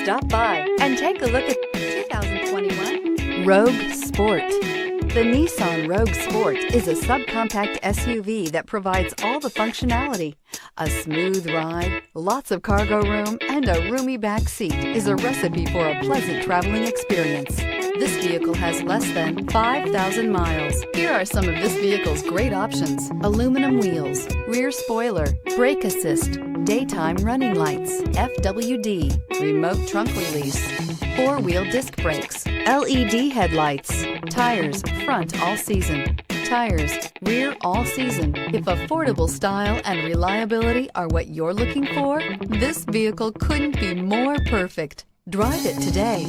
Stop by and take a look at 2021 Rogue Sport. The Nissan Rogue Sport is a subcompact SUV that provides all the functionality. A smooth ride, lots of cargo room, and a roomy back seat is a recipe for a pleasant traveling experience. This vehicle has less than 5,000 miles. Here are some of this vehicle's great options: aluminum wheels, rear spoiler, brake assist, daytime running lights, FWD, remote trunk release, four-wheel disc brakes, LED headlights, tires front all season, tires rear all season. If affordable style and reliability are what you're looking for, this vehicle couldn't be more perfect. Drive it today.